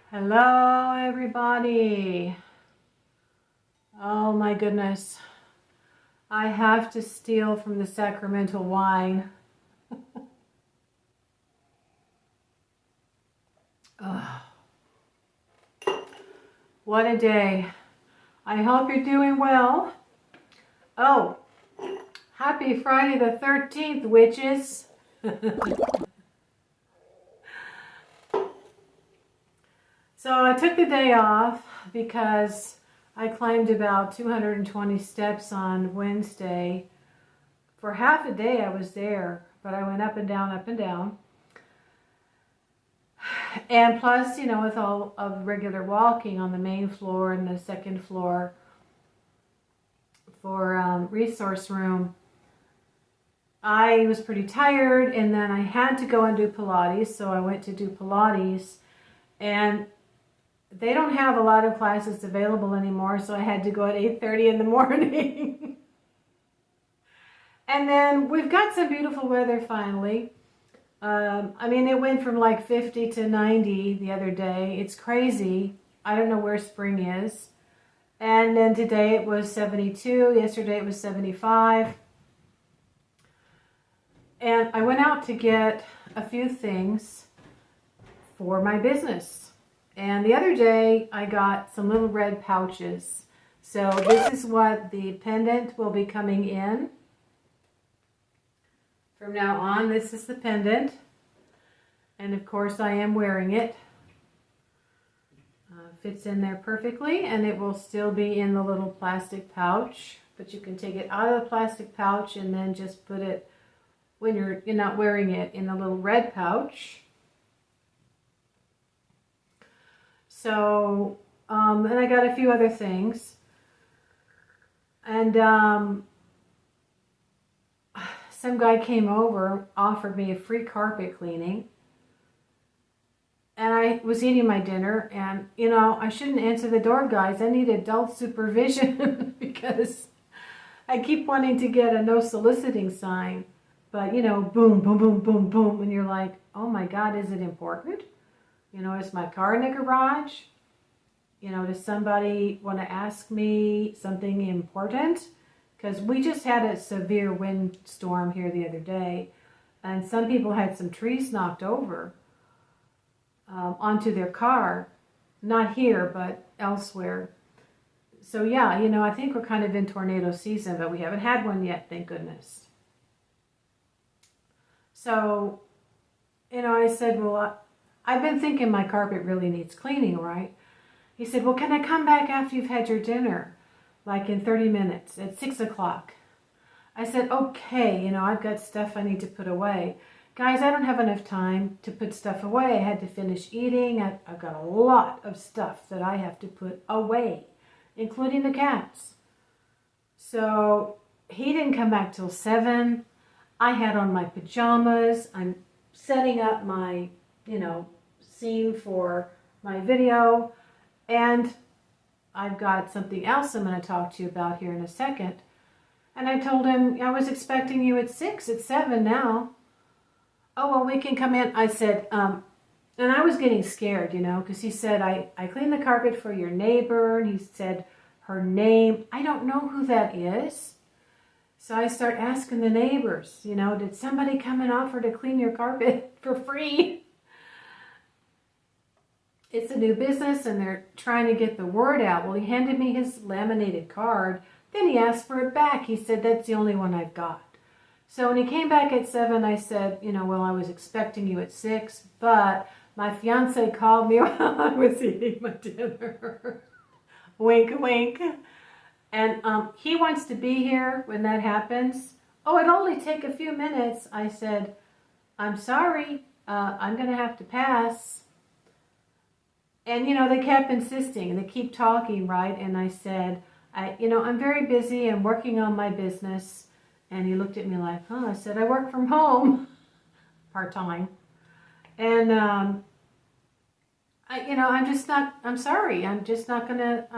Hello, everybody. Oh my goodness. I have to steal from the sacramental wine. Oh, what a day. I hope you're doing well. Oh, happy Friday the 13th, witches. So I took the day off because I climbed about 220 steps on Wednesday. For half a day I was there, but I went up and down, up and down. And plus, with all of regular walking on the main floor and the second floor for resource room, I was pretty tired, and then I had to go and do Pilates, so I went to do Pilates, and they don't have a lot of classes available anymore, so I had to go at 8:30 in the morning. And then we've got some beautiful weather finally. It went from like 50 to 90 the other day. It's crazy. I don't know where spring is. And then today it was 72. Yesterday it was 75. And I went out to get a few things for my business. And the other day I got some little red pouches. So this is what the pendant will be coming in. From now on, this is the pendant. And of course I am wearing it. Fits in there perfectly, and it will still be in the little plastic pouch. But you can take it out of the plastic pouch and then just put it, when you're not wearing it, in a little red pouch. So, and I got a few other things. And some guy came over, offered me a free carpet cleaning. And I was eating my dinner, and, I shouldn't answer the door, guys. I need adult supervision because I keep wanting to get a no soliciting sign. But, boom, boom, boom, boom, boom. And you're like, oh my God, is it important? Is my car in the garage? Does somebody want to ask me something important? Because we just had a severe windstorm here the other day, and some people had some trees knocked over onto their car. Not here, but elsewhere. So yeah, I think we're kind of in tornado season, but we haven't had one yet, thank goodness. So, I said, well, I've been thinking my carpet really needs cleaning, right? He said, well, can I come back after you've had your dinner? Like in 30 minutes at 6 o'clock. I said, okay, I've got stuff I need to put away. Guys, I don't have enough time to put stuff away. I had to finish eating. I've got a lot of stuff that I have to put away, including the cats. So he didn't come back till 7. I had on my pajamas. I'm setting up my, scene for my video. And I've got something else I'm going to talk to you about here in a second. And I told him, I was expecting you at 6, it's 7 now. Oh, well, we can come in. I said, and I was getting scared, because he said, I cleaned the carpet for your neighbor. And he said her name. I don't know who that is. So I start asking the neighbors, did somebody come and offer to clean your carpet for free? It's a new business and they're trying to get the word out. Well, he handed me his laminated card. Then he asked for it back. He said, that's the only one I've got. So when he came back at 7, I said, well, I was expecting you at 6, but my fiance called me while I was eating my dinner. Wink, wink. And he wants to be here when that happens. Oh, it'll only take a few minutes. I said, I'm sorry, I'm going to have to pass. And, they kept insisting, and they keep talking, right? And I said, I'm very busy and working on my business. And he looked at me like, I said, I work from home part-time. And, I'm sorry. I'm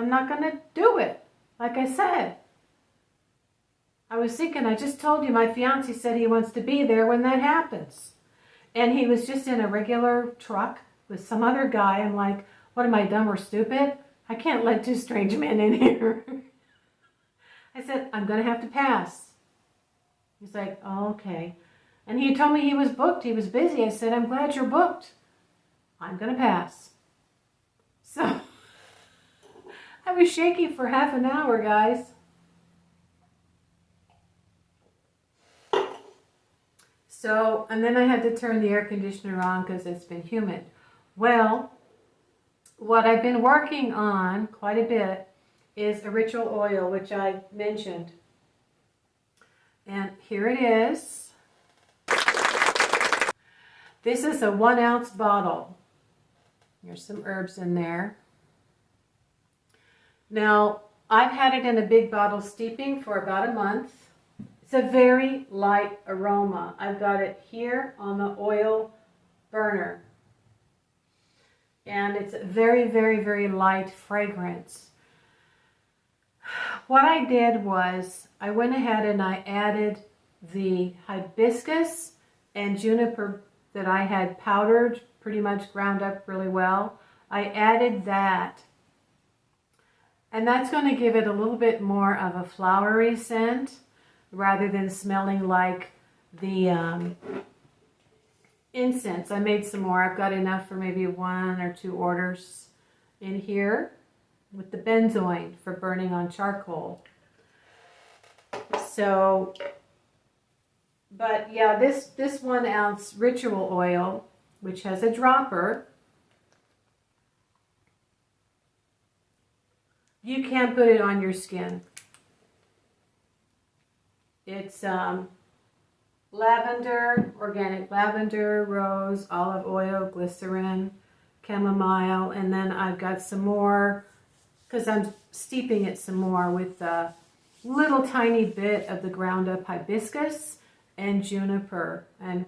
not going to do it. Like I said, I was thinking, I just told you my fiance said he wants to be there when that happens. And he was just in a regular truck with some other guy. I'm like, What am I, dumb or stupid? I can't let two strange men in here. I said, I'm going to have to pass. He's like, oh, okay. And he told me he was booked. He was busy. I said, I'm glad you're booked. I'm going to pass. So I was shaky for half an hour, guys. So, and then I had to turn the air conditioner on because it's been humid. Well, what I've been working on quite a bit is a ritual oil, which I mentioned. And here it is. This is a 1 ounce bottle. There's some herbs in there. Now, I've had it in a big bottle steeping for about a month. It's a very light aroma. I've got it here on the oil burner. And it's a very, very, very light fragrance. What I did was I went ahead and I added the hibiscus and juniper that I had powdered, pretty much ground up really well. I added that. And that's going to give it a little bit more of a flowery scent rather than smelling like the incense. I made some more. I've got enough for maybe 1 or 2 orders in here with the benzoin for burning on charcoal. So, but yeah, this 1 ounce ritual oil, which has a dropper, you can put it on your skin. It's lavender, organic lavender, rose, olive oil, glycerin, chamomile, and then I've got some more, because I'm steeping it some more with a little tiny bit of the ground up hibiscus and juniper. And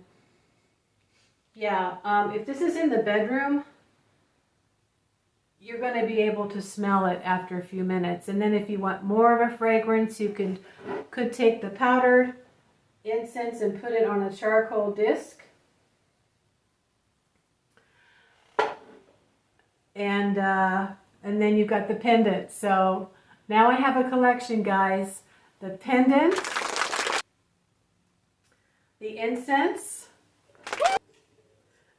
yeah, if this is in the bedroom, you're going to be able to smell it after a few minutes. And then if you want more of a fragrance, you could take the powdered incense and put it on a charcoal disc. And then you've got the pendant. So now I have a collection, guys. The pendant, the incense,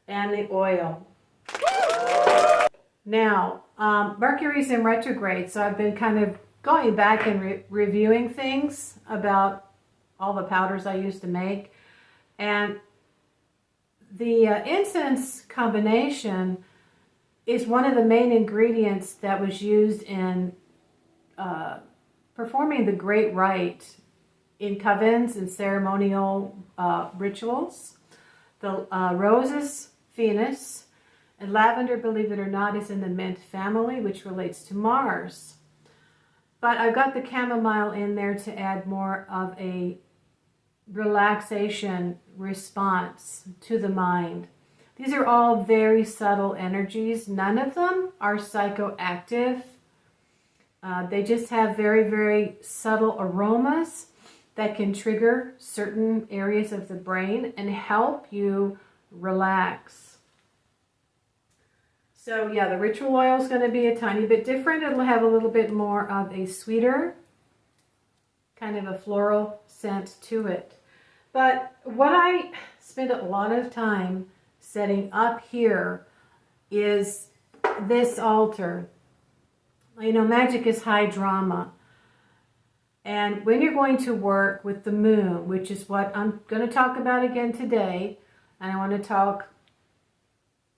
and the oil. Now, Mercury's in retrograde, so I've been kind of going back and reviewing things about all the powders I used to make. And the incense combination is one of the main ingredients that was used in performing the great rite in covens and ceremonial rituals. The rose is Venus, and lavender, believe it or not, is in the mint family, which relates to Mars. But I've got the chamomile in there to add more of a relaxation response to the mind. These are all very subtle energies. None of them are psychoactive. They just have very, very subtle aromas that can trigger certain areas of the brain and help you relax. So yeah, the ritual oil is going to be a tiny bit different. It'll have a little bit more of a sweeter, kind of a floral scent to it. But what I spend a lot of time setting up here is this altar. You know, magic is high drama. And when you're going to work with the moon, which is what I'm going to talk about again today, and I want to talk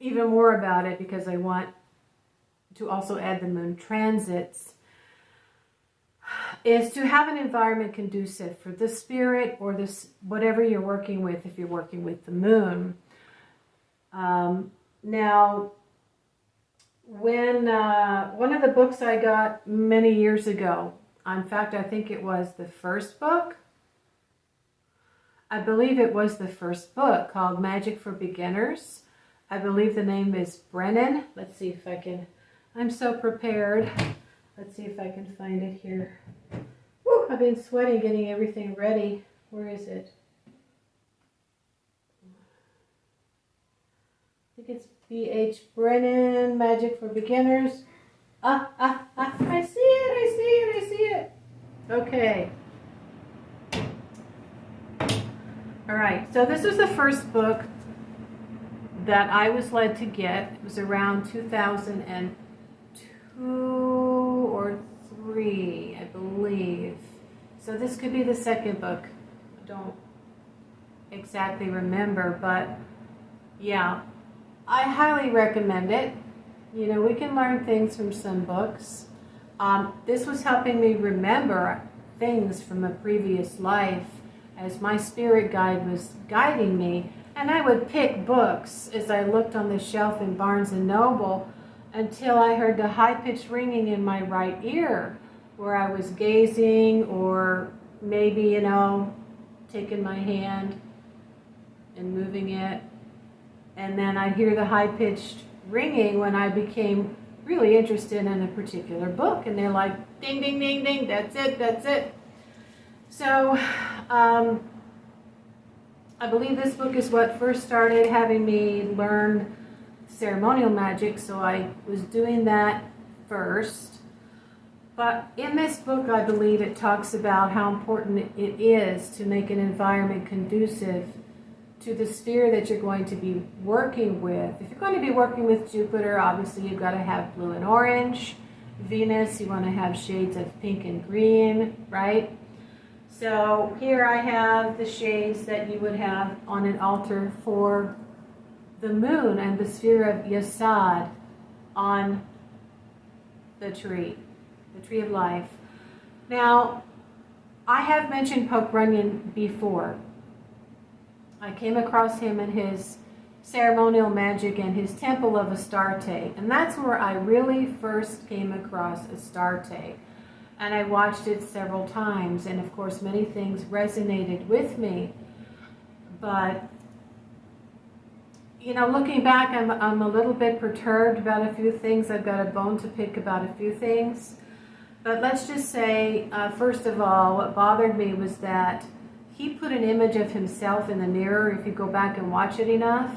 even more about it because I want to also add the moon transits, is to have an environment conducive for the spirit or this whatever you're working with if you're working with the moon. Now, when one of the books I got many years ago, in fact, I think it was the first book. I believe it was the first book called Magic for Beginners. I believe the name is Brennan. Let's see if I can, I'm so prepared. Let's see if I can find it here. Woo, I've been sweating getting everything ready. Where is it? I think it's B.H. Brennan, Magic for Beginners. I see it. Okay. All right, so this is the first book that I was led to get. It was around 2002 or 3, I believe. So this could be the second book. I don't exactly remember, but yeah, I highly recommend it. You know, we can learn things from some books. This was helping me remember things from a previous life as my spirit guide was guiding me. And I would pick books as I looked on the shelf in Barnes & Noble until I heard the high-pitched ringing in my right ear, where I was gazing or maybe, you know, taking my hand and moving it. And then I'd hear the high-pitched ringing when I became really interested in a particular book. And they're like, ding, ding, ding, ding, that's it. So I believe this book is what first started having me learn ceremonial magic. So I was doing that first. But in this book, I believe it talks about how important it is to make an environment conducive to the sphere that you're going to be working with. If you're going to be working with Jupiter, obviously you've got to have blue and orange. Venus, you want to have shades of pink and green, right? So here I have the shades that you would have on an altar for the moon and the sphere of Yesod on the tree of life. Now, I have mentioned Pope Runyon before. I came across him in his ceremonial magic and his Temple of Astarte, and that's where I really first came across Astarte. And I watched it several times, and of course many things resonated with me. But, you know, looking back, I'm a little bit perturbed about a few things. I've got a bone to pick about a few things. But let's just say, first of all, what bothered me was that he put an image of himself in the mirror, if you go back and watch it enough.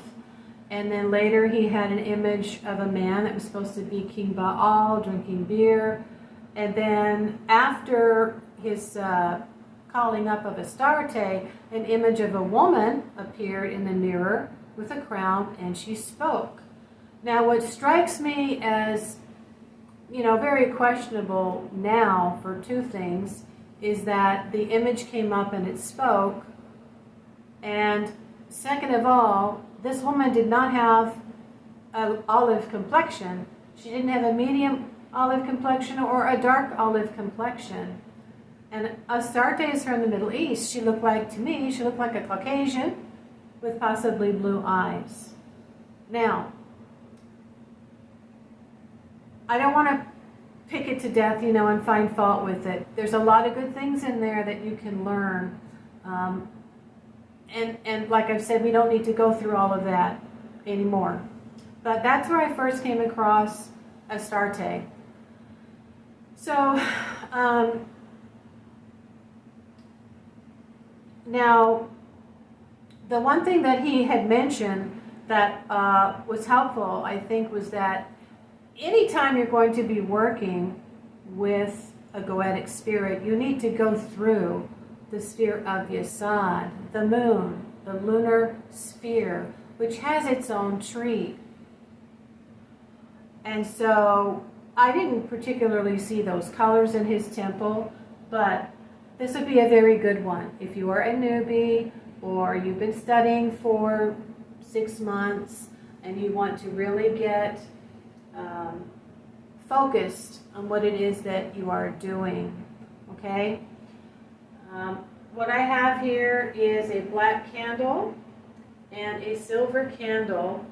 And then later he had an image of a man that was supposed to be King Baal drinking beer. And then after his calling up of Astarte, an image of a woman appeared in the mirror with a crown, and she spoke. Now, what strikes me as, you know, very questionable now for two things is that the image came up and it spoke. And second of all, this woman did not have an olive complexion. She didn't have a medium olive complexion or a dark olive complexion. And Astarte is from the Middle East. She looked like, to me, she looked like a Caucasian with possibly blue eyes. Now, I don't want to pick it to death, you know, and find fault with it. There's a lot of good things in there that you can learn. And like I've said, we don't need to go through all of that anymore. But that's where I first came across Astarte. So, now, the one thing that he had mentioned that was helpful, I think, was that anytime you're going to be working with a goetic spirit, you need to go through the sphere of Yesod, the moon, the lunar sphere, which has its own tree. And so I didn't particularly see those colors in his temple, but this would be a very good one. If you are a newbie or you've been studying for 6 months and you want to really get focused on what it is that you are doing, okay? What I have here is a black candle and a silver candle,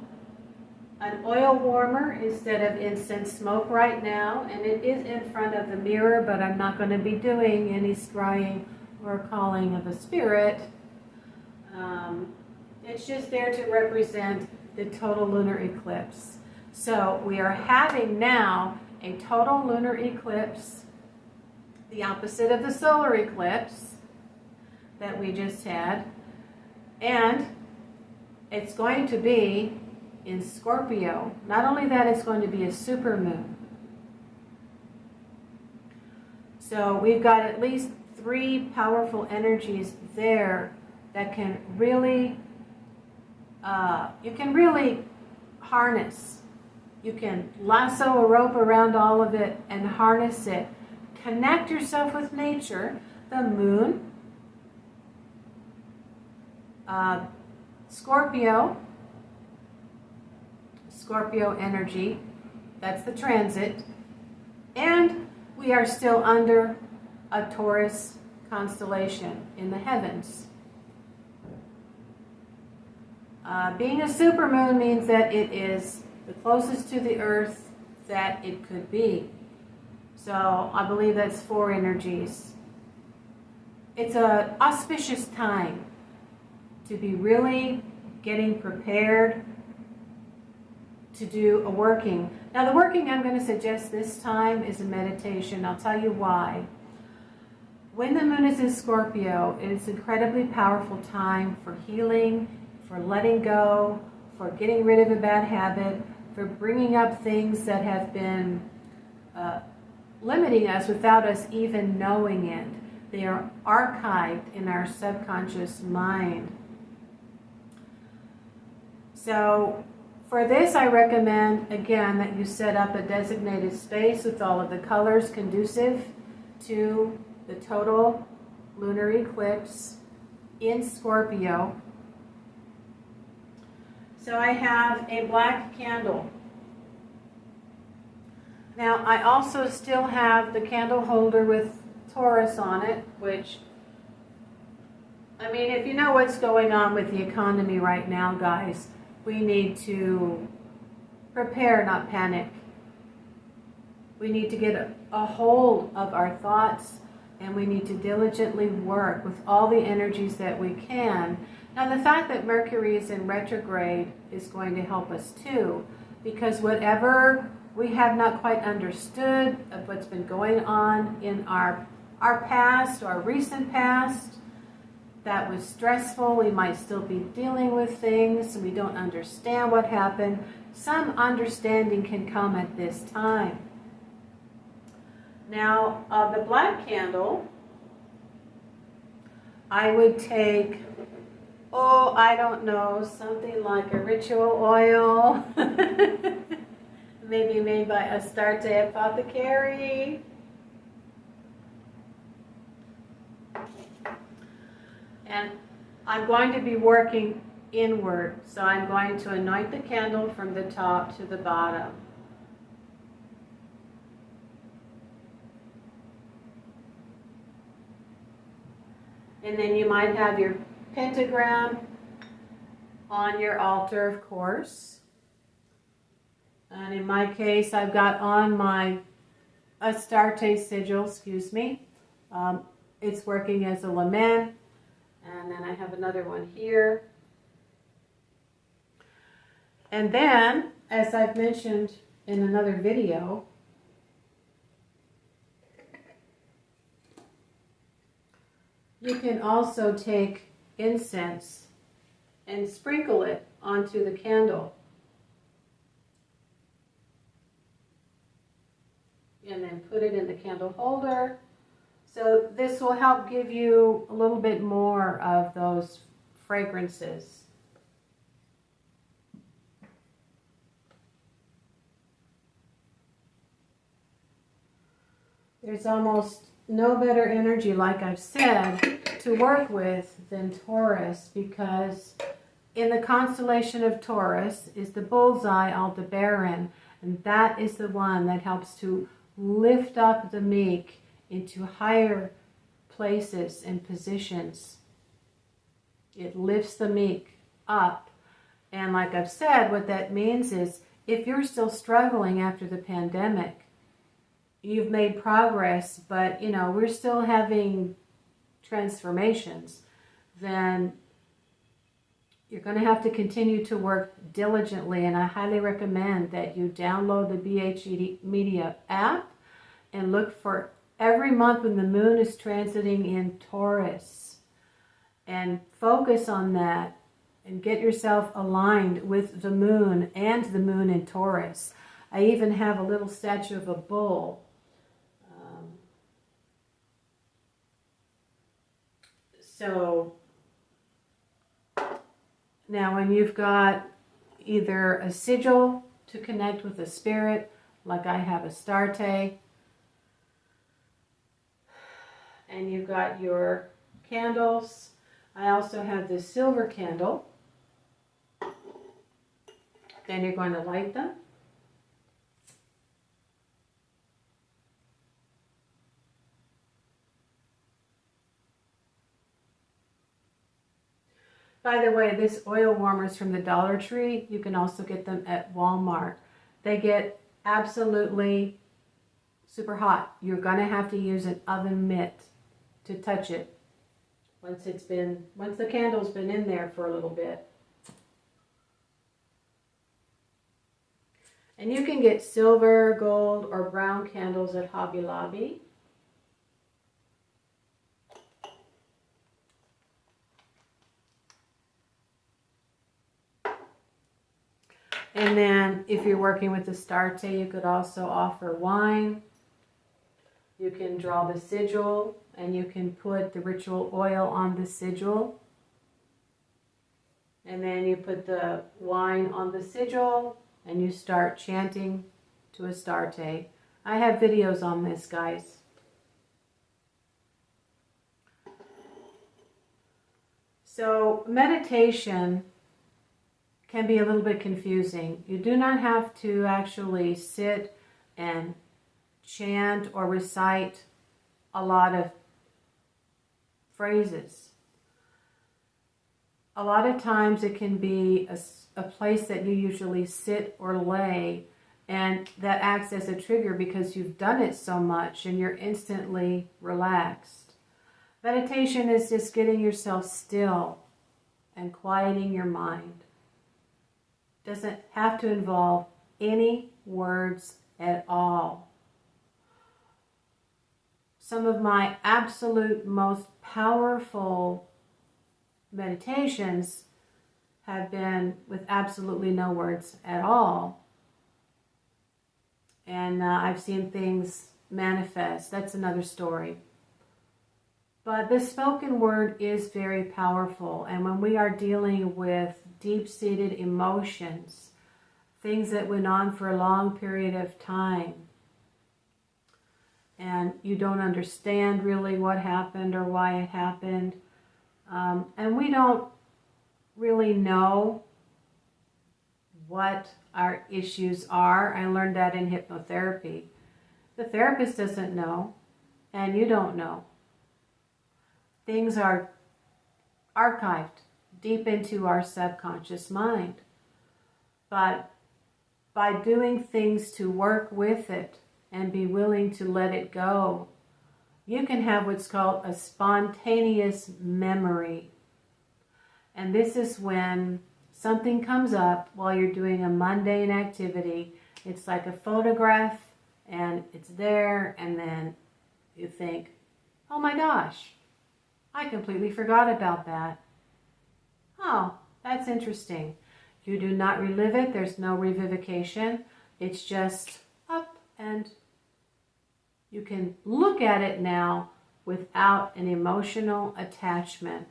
an oil warmer instead of incense smoke right now, and it is in front of the mirror, but I'm not going to be doing any scrying or calling of a spirit. It's just there to represent the total lunar eclipse. So we are having now a total lunar eclipse, the opposite of the solar eclipse that we just had, and it's going to be in Scorpio. Not only that, it's going to be a supermoon. So we've got at least 3 powerful energies there that can really, you can really harness. You can lasso a rope around all of it and harness it. Connect yourself with nature, the moon, Scorpio energy, that's the transit, and we are still under a Taurus constellation in the heavens. Being a supermoon means that it is the closest to the earth that it could be. So I believe that's 4 energies. It's an auspicious time to be really getting prepared to do a working. Now the working I'm going to suggest this time is a meditation. I'll tell you why. When the moon is in Scorpio, it is an incredibly powerful time for healing, for letting go, for getting rid of a bad habit, for bringing up things that have been limiting us without us even knowing it. They are archived in our subconscious mind. So for this, I recommend, again, that you set up a designated space with all of the colors conducive to the total lunar eclipse in Scorpio. So I have a black candle. Now I also still have the candle holder with Taurus on it, which, I mean, if you know what's going on with the economy right now, guys, we need to prepare, not panic. We need to get a hold of our thoughts, and we need to diligently work with all the energies that we can. Now, the fact that Mercury is in retrograde is going to help us too, because whatever we have not quite understood of what's been going on in our past, our recent past, that was stressful, we might still be dealing with things, we don't understand what happened. Some understanding can come at this time. Now, the black candle, I would take, I don't know, something like a ritual oil, maybe made by Astarte Apothecary. And I'm going to be working inward, so I'm going to anoint the candle from the top to the bottom. And then you might have your pentagram on your altar, of course. And in my case, I've got on my Astarte sigil, it's working as a lament. And then I have another one here. And then, as I've mentioned in another video, you can also take incense and sprinkle it onto the candle. And then put it in the candle holder. So this will help give you a little bit more of those fragrances. There's almost no better energy, like I've said, to work with than Taurus, because in the constellation of Taurus is the bullseye, Aldebaran, and that is the one that helps to lift up the meek into higher places and positions. It lifts the meek up. And like I've said, what that means is if you're still struggling after the pandemic, you've made progress, but we're still having transformations, then you're going to have to continue to work diligently. And I highly recommend that you download the BH Media app and look for every month when the moon is transiting in Taurus, and focus on that and get yourself aligned with the moon and the moon in Taurus. I even have a little statue of a bull. So now when you've got either a sigil to connect with a spirit, like I have Astarte, and you've got your candles. I also have this silver candle. Then you're going to light them. By the way, this oil warmer is from the Dollar Tree. You can also get them at Walmart. They get absolutely super hot. You're going to have to use an oven mitt to touch it once the candle's been in there for a little bit. And you can get silver, gold, or brown candles at Hobby Lobby. And then if you're working with Astarte, you could also offer wine. You can draw the sigil and you can put the ritual oil on the sigil. And then you put the wine on the sigil and you start chanting to Astarte. I have videos on this, guys. So meditation can be a little bit confusing. You do not have to actually sit and chant or recite a lot of phrases. A lot of times it can be a place that you usually sit or lay, and that acts as a trigger because you've done it so much and you're instantly relaxed. Meditation is just getting yourself still and quieting your mind. Doesn't have to involve any words at all. Some of my absolute most powerful meditations have been with absolutely no words at all. And I've seen things manifest. That's another story. But the spoken word is very powerful. And when we are dealing with deep-seated emotions, things that went on for a long period of time, and you don't understand really what happened or why it happened, and we don't really know what our issues are. I learned that in hypnotherapy. The therapist doesn't know, and you don't know. Things are archived deep into our subconscious mind. But by doing things to work with it and be willing to let it go, you can have what's called a spontaneous memory. And this is when something comes up while you're doing a mundane activity. It's like a photograph and it's there, and then you think, oh my gosh, I completely forgot about that. Oh, that's interesting. You do not relive it. There's no revivication. It's just up, and you can look at it now without an emotional attachment.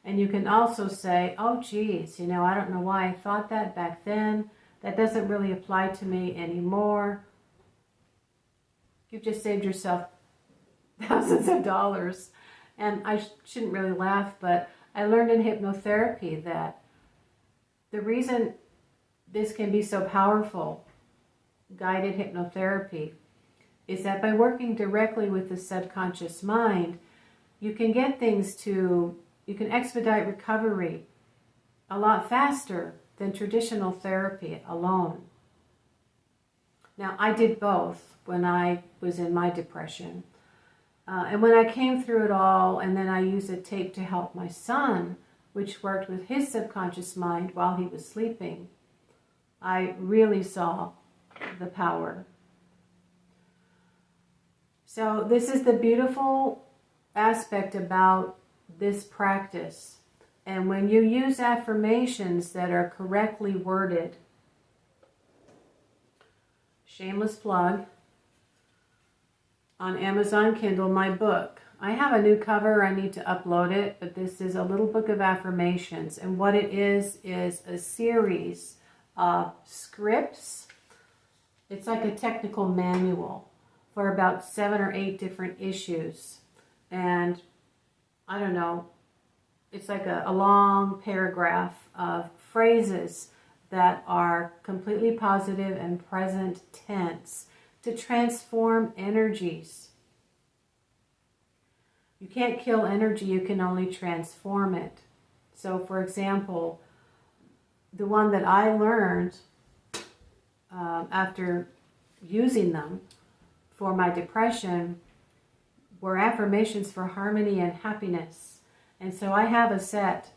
And you can also say, oh geez, I don't know why I thought that back then. That doesn't really apply to me anymore. You've just saved yourself thousands of dollars. And I shouldn't really laugh, but I learned in hypnotherapy that the reason this can be so powerful, guided hypnotherapy, is that by working directly with the subconscious mind, you can get you can expedite recovery a lot faster than traditional therapy alone. Now, I did both when I was in my depression. And when I came through it all, and then I used a tape to help my son, which worked with his subconscious mind while he was sleeping, I really saw the power. So this is the beautiful aspect about this practice. And when you use affirmations that are correctly worded, shameless plug, on Amazon Kindle, my book. I have a new cover, I need to upload it, but this is a little book of affirmations. And what it is a series of scripts. It's like a technical manual for about 7 or 8 different issues. And I don't know, it's like a long paragraph of phrases that are completely positive and present tense to transform energies. You can't kill energy, you can only transform it. So for example, the one that I learned after using them for my depression were affirmations for harmony and happiness. And so I have a set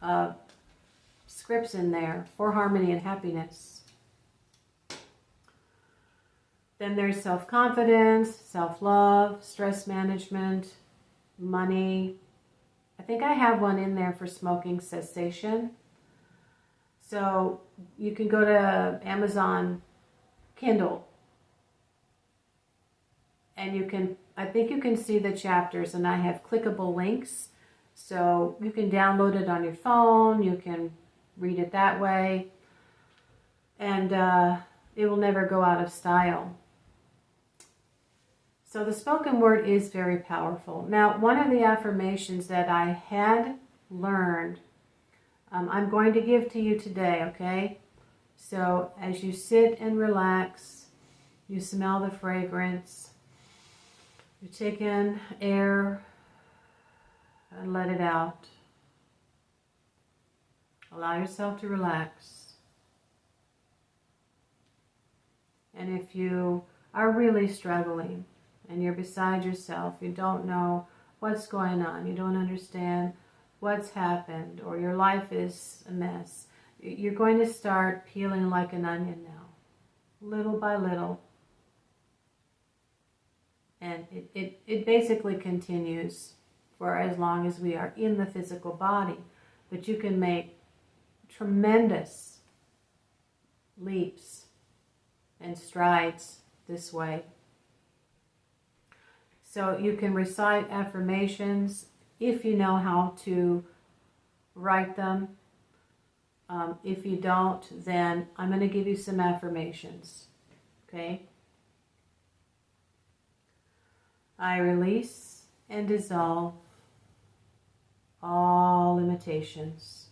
of scripts in there for harmony and happiness. Then there's self-confidence, self-love, stress management, money. I think I have one in there for smoking cessation. So you can go to Amazon Kindle and you can, I think you can see the chapters, and I have clickable links. So you can download it on your phone, you can read it that way, and it will never go out of style. So the spoken word is very powerful. Now, one of the affirmations that I had learned, I'm going to give to you today, okay? So as you sit and relax, you smell the fragrance, you take in air and let it out. Allow yourself to relax. And if you are really struggling and you're beside yourself, you don't know what's going on, you don't understand what's happened, or your life is a mess, you're going to start peeling like an onion now, little by little. And it basically continues for as long as we are in the physical body. But you can make tremendous leaps and strides this way. So you can recite affirmations if you know how to write them. If you don't, then I'm going to give you some affirmations. Okay? I release and dissolve all limitations.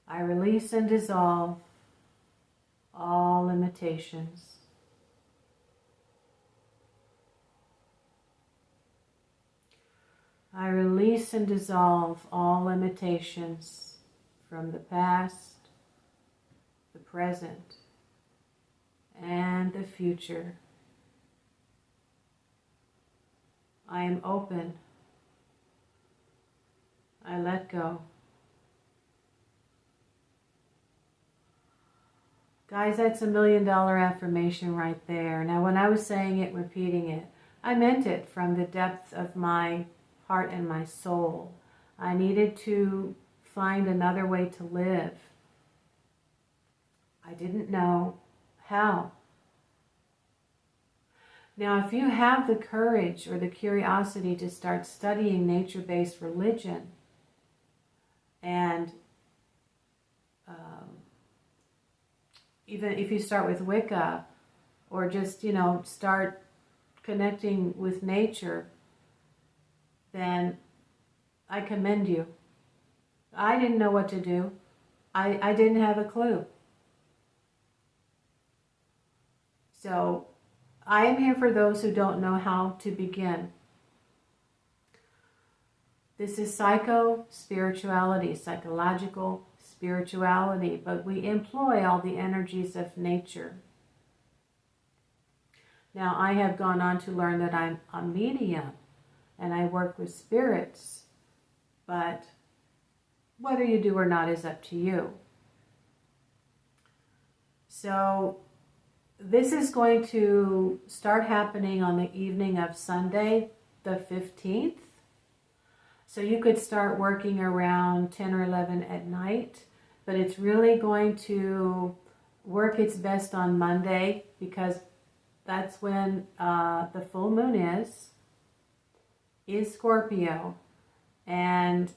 I release and dissolve all limitations. I release and dissolve all limitations from the past, the present, and the future. I am open. I let go. Guys, that's $1 million affirmation right there. Now, when I was saying it, repeating it, I meant it from the depth of my heart and my soul. I needed to find another way to live. I didn't know how. Now, if you have the courage or the curiosity to start studying nature-based religion, and even if you start with Wicca, or just, start connecting with nature, then I commend you. I didn't know what to do. I didn't have a clue. So I am here for those who don't know how to begin. This is psycho-spirituality, psychological spirituality, but we employ all the energies of nature. Now, I have gone on to learn that I'm a medium and I work with spirits, but whether you do or not is up to you. So this is going to start happening on the evening of Sunday, the 15th. So you could start working around 10 or 11 at night, but it's really going to work its best on Monday because that's when the full moon is Scorpio, and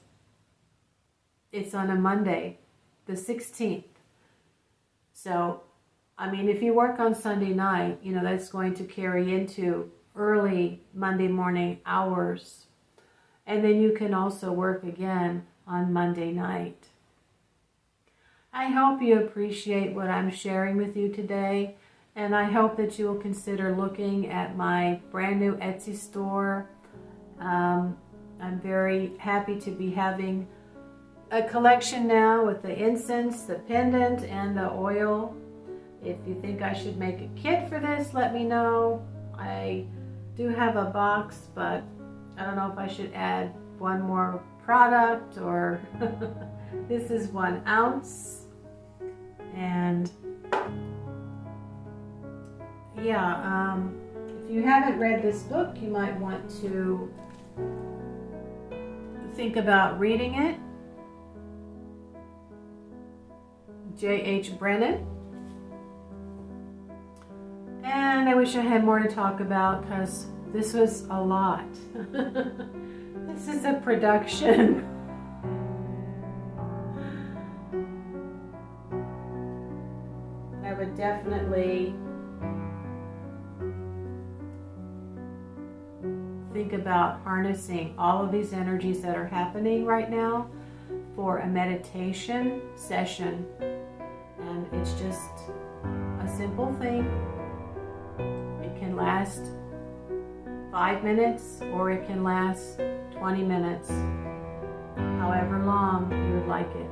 it's on a Monday, the 16th. So, I mean, if you work on Sunday night, you know, that's going to carry into early Monday morning hours. And then you can also work again on Monday night. I hope you appreciate what I'm sharing with you today. And I hope that you will consider looking at my brand new Etsy store. I'm very happy to be having a collection now with the incense, the pendant, and the oil. If you think I should make a kit for this, let me know. I do have a box, but I don't know if I should add one more product or this is 1 ounce. And yeah, if you haven't read this book, you might want to think about reading it. J.H. Brennan. And I wish I had more to talk about because this was a lot. This is a production. I would definitely think about harnessing all of these energies that are happening right now for a meditation session. And it's just a simple thing. It can last 5 minutes or it can last 20 minutes, however long you would like it.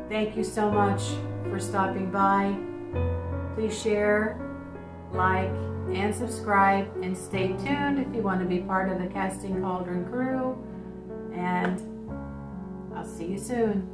Thank you so much for stopping by. Please share, like, and subscribe, and stay tuned if you want to be part of the Casting Cauldron crew. And I'll see you soon.